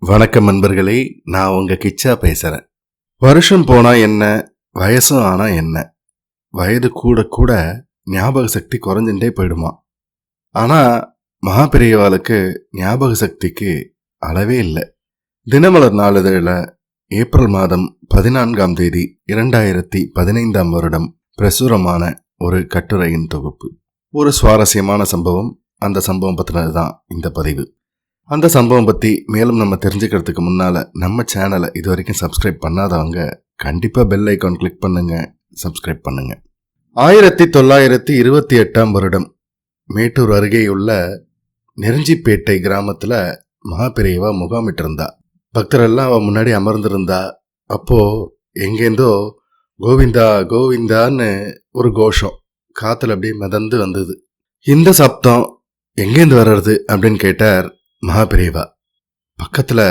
வணக்கம் நண்பர்களே, நான் உங்க கிச்சா பேசுறேன். வருஷம் போனா என்ன, வயசும் ஆனா என்ன, வயது கூட கூட ஞாபக சக்தி குறைஞ்சுட்டே போயிடுமா. ஆனா மகாபெரியவாளுக்கு ஞாபக சக்திக்கு அளவே இல்லை. தினமலர் நாளிதழில் ஏப்ரல் மாதம் 14ஆம் தேதி 2015ஆம் வருடம் பிரசுரமான ஒரு கட்டுரையின் தொகுப்பு. ஒரு சுவாரஸ்யமான சம்பவம். அந்த சம்பவம் பற்றினதுதான் இந்த பதிவு. அந்த சம்பவம் பற்றி மேலும் நம்ம தெரிஞ்சுக்கிறதுக்கு முன்னால் நம்ம சேனலை இது வரைக்கும் சப்ஸ்கிரைப் பண்ணாதவங்க கண்டிப்பாக பெல் ஐக்கான் கிளிக் பண்ணுங்க, சப்ஸ்கிரைப் பண்ணுங்க. 1928ஆம் வருடம் மேட்டூர் அருகேயுள்ள நெருஞ்சிப்பேட்டை கிராமத்தில் மகாபெரியவா முகாமிட்டிருந்தா. பக்தரெல்லாம் அவ முன்னாடி அமர்ந்திருந்தா. அப்போ எங்கேருந்தோ கோவிந்தா கோவிந்தான்னு ஒரு கோஷம் காத்துல அப்படியே மிதந்து வந்தது. இந்த சப்தம் எங்கேருந்து வர்றது அப்படின்னு கேட்டார் மகாபெரியவா. பக்கத்துல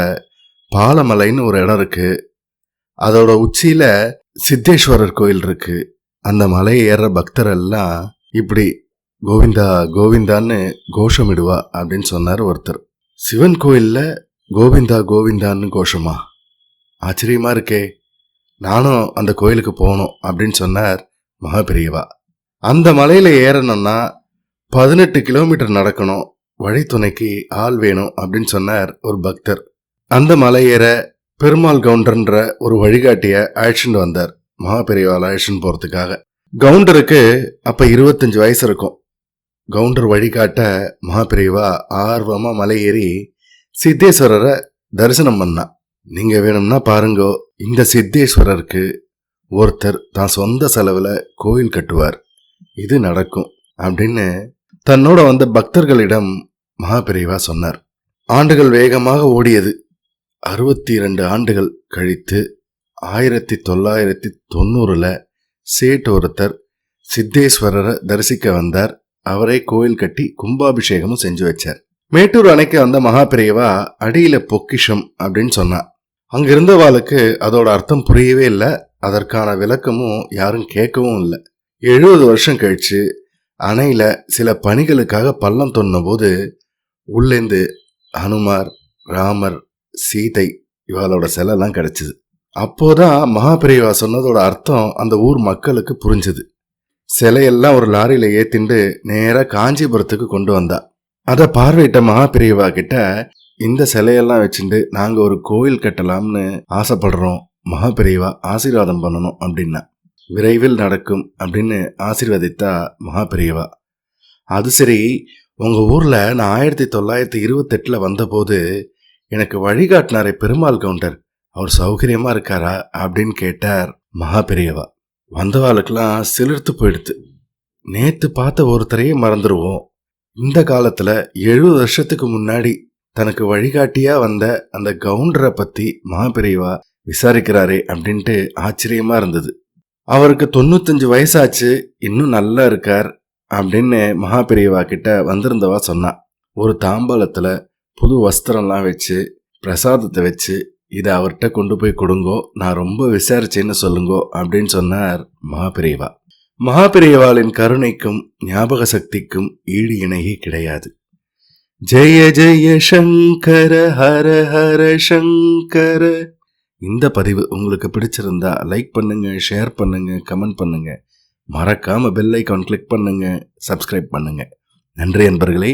பாலமலைன்னு ஒரு இடம் இருக்கு. அதோட உச்சியில சித்தேஸ்வரர் கோயில் இருக்கு. அந்த மலையை ஏற பக்தர் எல்லாம் இப்படி கோவிந்தா கோவிந்தான்னு கோஷமிடுவா அப்படின்னு சொன்னார் ஒருத்தர். சிவன் கோயில்ல கோவிந்தா கோவிந்தான்னு கோஷமா? ஆச்சரியமா இருக்கே, நானும் அந்த கோயிலுக்கு போகணும் அப்படின்னு சொன்னார் மகாபெரியவா. அந்த மலையில ஏறணும்னா 18 கிலோமீட்டர் நடக்கணும், வழித்துணைக்கு ஆள் வேணும் அப்படின்னு சொன்னார் ஒரு பக்தர். அந்த மலை ஏற பெருமாள் கவுண்டர்ன்ற ஒரு வழிகாட்டிய அழைச்சிட்டு வந்தார் மகாபெரியவாள் அழைச்சின்னு போறதுக்காக. கவுண்டருக்கு அப்ப 25 வயசு இருக்கும். கவுண்டர் வழிகாட்ட மகாபெரியவா ஆர்வமா மலை ஏறி சித்தேஸ்வரரை தரிசனம் பண்ணா. நீங்க வேணும்னா பாருங்கோ, இந்த சித்தேஸ்வரருக்கு ஒருத்தர் தான் சொந்த செலவுல கோயில் கட்டுவார், இது நடக்கும் அப்படின்னு தன்னோட வந்த பக்தர்களிடம் மகாபெரியவா சொன்னார். ஆண்டுகள் வேகமாக ஓடியது. 62 ஆண்டுகள் கழித்து 1990 சேட் ஒருத்தர் சித்தேஸ்வரரை தரிசிக்க வந்தார். அவரே கோயில் கட்டி கும்பாபிஷேகமும் செஞ்சு வச்சார். மேட்டூர் அணைக்கு வந்த மகாபெரியவா அடியில பொக்கிஷம் அப்படின்னு சொன்னார். அங்கிருந்தவாளுக்கு அதோட அர்த்தம் புரியவே இல்லை. அதற்கான விளக்கமும் யாரும் கேட்கவும் இல்லை. 70 வருஷம் கழிச்சு அணையில சில பணிகளுக்காக பள்ளம் தோண்டின போது உள்ளேந்து ஹனுமார், ராமர், சீதை இவளோட சிலைலாம் கிடைச்சது. அப்போதான் மகாபெரியவா சொன்னதோட அர்த்தம் அந்த ஊர் மக்களுக்கு புரிஞ்சுது. சிலையெல்லாம் ஒரு லாரியில ஏத்திண்டு நேரா காஞ்சிபுரத்துக்கு கொண்டு வந்தா. அதை பார்வையிட்ட மகாபெரியவா கிட்ட, இந்த சிலையெல்லாம் வச்சுட்டு நாங்க ஒரு கோயில் கட்டலாம்னு ஆசைப்படுறோம், மகாபெரியவா ஆசீர்வாதம் பண்ணணும் அப்படின்னா. விரைவில் நடக்கும் அப்படின்னு ஆசீர்வதித்தா மகாபெரியவா. அது சரி, உங்க ஊர்ல நான் 1928 வந்தபோது எனக்கு வழிகாட்டினாரே பெருமாள் கவுண்டர், அவர் சௌகரியமா இருக்காரா அப்படின்னு கேட்டார் மகாபெரியவா. வந்தவாளுக்கெல்லாம் சிலிர்த்து போயிடுத்து. நேத்து பார்த்த ஒருத்தரையே மறந்துடுவோம், இந்த காலத்துல 70 வருஷத்துக்கு முன்னாடி தனக்கு வழிகாட்டியா வந்த அந்த கவுண்டரை பத்தி மகாபெரியவா விசாரிக்கிறாரே அப்படின்ட்டு ஆச்சரியமா இருந்தது. அவருக்கு 95 வயசாச்சு, இன்னும் நல்லா இருக்கார் அப்படின்னு மகாபெரியவா கிட்ட வந்திருந்தவா சொன்னா. ஒரு தாம்பாளத்துல புது வஸ்திரம்லாம் வச்சு பிரசாதத்தை வச்சு இதை அவர்கிட்ட கொண்டு போய் கொடுங்கோ, நான் ரொம்ப விசாரிச்சேன்னு சொல்லுங்கோ அப்படின்னு சொன்னார் மகாபெரியவா. மகாபெரியவாளின் கருணைக்கும் ஞாபக சக்திக்கும் ஈடு இணையே கிடையாது. ஜெய ஜெய சங்கர ஹர ஹர சங்கர. இந்த பதிவு உங்களுக்கு பிடிச்சிருந்தா லைக் பண்ணுங்க, ஷேர் பண்ணுங்க, கமெண்ட் பண்ணுங்க. மறக்காம பெல் ஐக்கான் கிளிக் பண்ணுங்க, சப்ஸ்கிரைப் பண்ணுங்க. நன்றி நண்பர்களே.